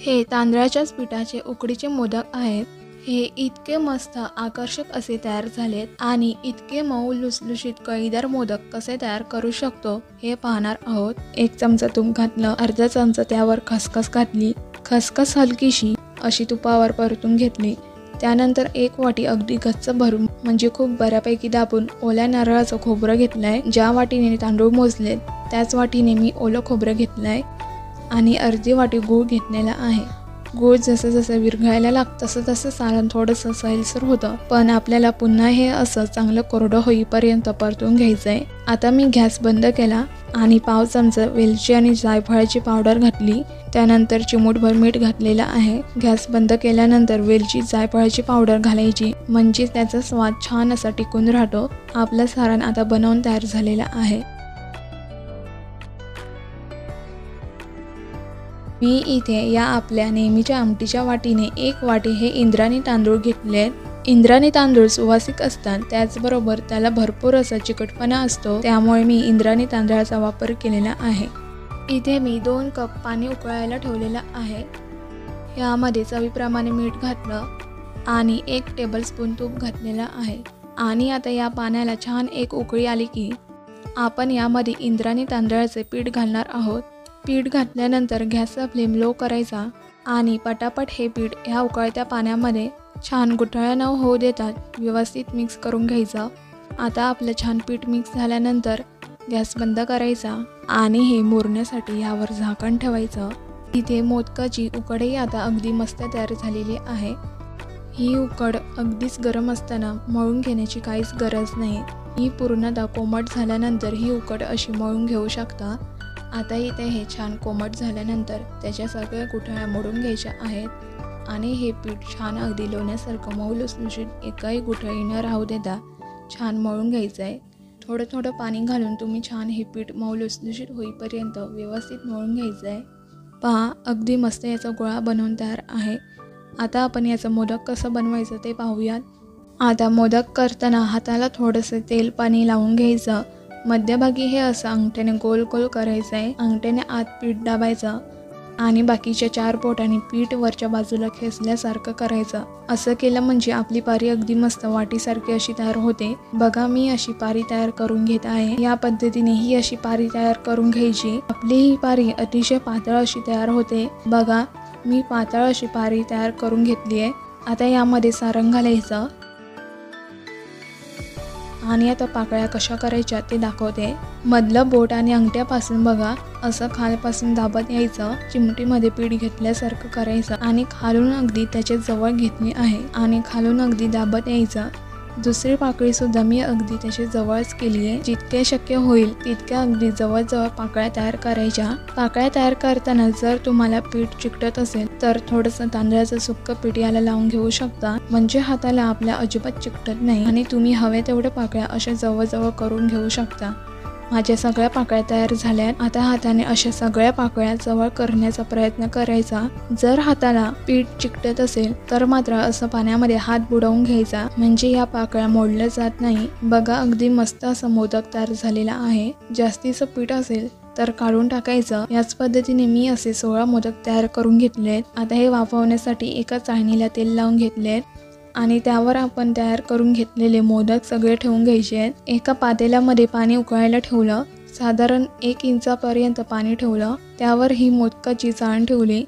हे तांदळाच्याच पिठाचे उकडीचे मोदक आहेत। हे इतके मस्त आकर्षक असे तयार झालेत आणि इतके मऊ लुसलुशीत कळीदार मोदक कसे तयार करू शकतो हे पाहणार आहोत। 1 चमचा तूप घातलं, अर्धा चमचा त्यावर खसखस घातली, खसखस हलकीशी अशी तुपावर परतून घेतली। त्यानंतर 1 वाटी अगदी गच्च भरून म्हणजे खूप बऱ्यापैकी दाबून ओल्या नारळाचं खोबरं घेतलंय। ज्या वाटीने तांदूळ मोजलेत त्याच वाटीने मी ओलं खोबरं घेतलंय आणि अर्धी वाटी गूळ घेतलेला आहे। गूळ जसं जसं विरघळायला लागतं तसं तसं सारण थोडंसं सैलसर होतं, पण आपल्याला पुन्हा हे असं चांगलं कोरडं होईपर्यंत परतून घ्यायचंय। आता मी गॅस बंद केला आणि पाव चमचा वेलची आणि जायफळाची पावडर घातली। त्यानंतर चिमूटभर मीठ घातलेलं आहे। गॅस बंद केल्यानंतर वेलची जायफळाची पावडर घालायची, म्हणजे त्याचा स्वाद छान असा टिकून राहतो। आपलं सारण आता बनवून तयार झालेलं आहे। मी इथे या आपल्या नेहमीच्या आमटीच्या वाटीने 1 वाटी हे इंद्रायणी तांदूळ घेतलेत। इंद्रायणी तांदूळ सुवासिक असतात, त्याचबरोबर त्याला भरपूर असा चिकटपणा असतो, त्यामुळे मी इंद्रायणी तांदळाचा वापर केलेला आहे। इथे मी 2 कप पाणी उकळायला ठेवलेलं आहे। यामध्ये चवीप्रमाणे मीठ घातलं आणि 1 टेबलस्पून तूप घातलेलं आहे आणि आता या पाण्याला छान एक उकळी आली की आपण यामध्ये इंद्रायणी तांदळाचे पीठ घालणार आहोत। पीठ घातल्यानंतर गॅसचा फ्लेम लो करायचा आणि पटापट हे पीठ ह्या उकळत्या पाण्यामध्ये छान गुठळ्या न होऊ देता व्यवस्थित मिक्स करून घ्यायचं। आता आपलं छान पीठ मिक्स झाल्यानंतर गॅस बंद करायचा आणि हे मुरण्यासाठी यावर झाकण ठेवायचं। इथे मोदकाची उकडही आता अगदी मस्त तयार झालेली आहे। ही उकड अगदीच गरम असताना मळून घेण्याची काहीच गरज नाही। ही पूर्णतः कोमट झाल्यानंतर ही उकड अशी मळून घेऊ शकता। आता इथे हे छान कोमट झाल्यानंतर त्याच्या सगळ्या गुठळ्या मोडून घ्यायच्या आहेत आणि हे पीठ छान अगदी लोण्यासारखं मऊ लुसलुशीत एकही गुठळी न राहू देता छान मळून घ्यायचं आहे। थोडं थोडं पाणी घालून तुम्ही छान हे पीठ मऊ लुसलुशीत होईपर्यंत व्यवस्थित मळून घ्यायचं आहे। पहा, अगदी मस्त याचा गोळा बनवून तयार आहे। आता आपण याचं मोदक कसं बनवायचं ते पाहूयात। आता मोदक करताना हाताला थोडंसं तेल पाणी लावून घ्यायचं। मध्यभागी हे असं अंगठ्याने गोल गोल करायचं आहे। अंगठ्याने आत पीठ दाबायचं आणि बाकीच्या 4 बोटांनी पीठ वरच्या बाजूला खेचल्यासारखं करायचं। असं केलं म्हणजे आपली पारी अगदी मस्त वाटीसारखी अशी तयार होते। बघा, मी अशी पारी तयार करून घेत आहे। या पद्धतीने ही अशी पारी तयार करून घ्यायची। आपली ही पारी अतिशय पातळ अशी तयार होते। बघा, मी पातळ अशी पारी तयार करून घेतली आहे। आता यामध्ये सारण घालायचं आणि आता पाकळ्या कशा करायच्या ते दाखवते। मधलं बोट आणि अंगठ्यापासून बघा असं खालपासून दाबत यायचं। चिमटीमध्ये पीठ घेतल्यासारखं करायचं आणि खालून अगदी त्याच्या जवळ घेतली आहे आणि खालून अगदी दाबत यायचं। दुसरी पाकळी सुद्धा मी अगदी त्याच्या जवळच केली आहे। जितके शक्य होईल तितक्या अगदी जवळ पाकळ्या तयार करायच्या। पाकळ्या तयार करताना जर तुम्हाला पीठ चिकटत असेल तर थोडंसं तांदळाचं सुक्क पीठ याला लावून घेऊ शकता, म्हणजे हाताला आपल्या अजिबात चिकटत नाही आणि तुम्ही हवे तेवढ्या पाकळ्या अशा जवळ करून घेऊ शकता। माझ्या सगळ्या पाकळ्या तयार झाल्या। आता हाताने अशा सगळ्या पाकळ्या जवळ करण्याचा प्रयत्न करायचा। जर हाताला पीठ चिकटत असेल तर मात्र असं पाण्यामध्ये हात बुडवून घ्यायचा, म्हणजे या पाकळ्या मोडल्या जात नाही। बघा, अगदी मस्त असं मोदक तयार झालेला आहे। जास्तीचं पीठ असेल तर काढून टाकायचं। याच पद्धतीने मी असे 16 मोदक तयार करून घेतलेत। आता हे वाफवण्यासाठी एका चाळणीला तेल लावून घेतलेत आणि त्यावर आपण तयार करून घेतलेले मोदक सगळे ठेवून घ्यायचे आहेत। एका पातेल्यामध्ये पाणी उकळायला ठेवलं, साधारण 1 इंचापर्यंत पाणी ठेवलं। त्यावर ही मोदकाची चाळण ठेवली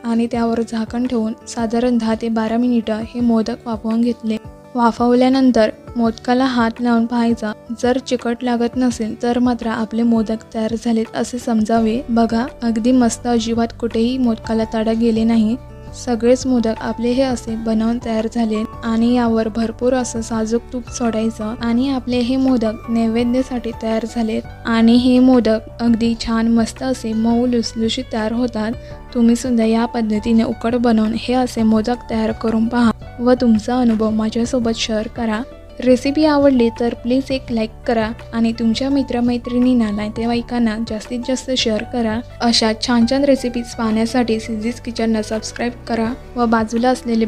आणि त्यावर झाकण ठेवून साधारण 10 ते 12 मिनिटं हे मोदक वाफवून घेतले। वाफवल्यानंतर मोदकाला हात लावून पाहायचा। जर चिकट लागत नसेल तर मात्र आपले मोदक तयार झालेत असे समजावे। बघा, अगदी मस्त, अजिबात कुठेही मोदकाला तडा गेले नाही। सगळेच मोदक आपले हे असे बनवून तयार झाले आणि यावर भरपूर असं साजूक तूप सोडायचं आणि आपले हे मोदक नैवेद्यासाठी तयार झालेत आणि हे मोदक अगदी छान मस्त असे मऊ लुसलुशीत तयार होतात। तुम्ही सुद्धा या पद्धतीने उकड बनवून हे असे मोदक तयार करून पहा व तुमचा अनुभव माझ्यासोबत शेअर करा। रेसिपी आवडली तर प्लीज एक लाईक करा आणि तुमच्या मित्रमैत्रिणींना नातेवाईकांना जास्तीत जास्त शेअर करा। अशा छान छान रेसिपीज पाहण्यासाठी सिद्धीज किचनला सबस्क्राईब करा व बाजूला असलेले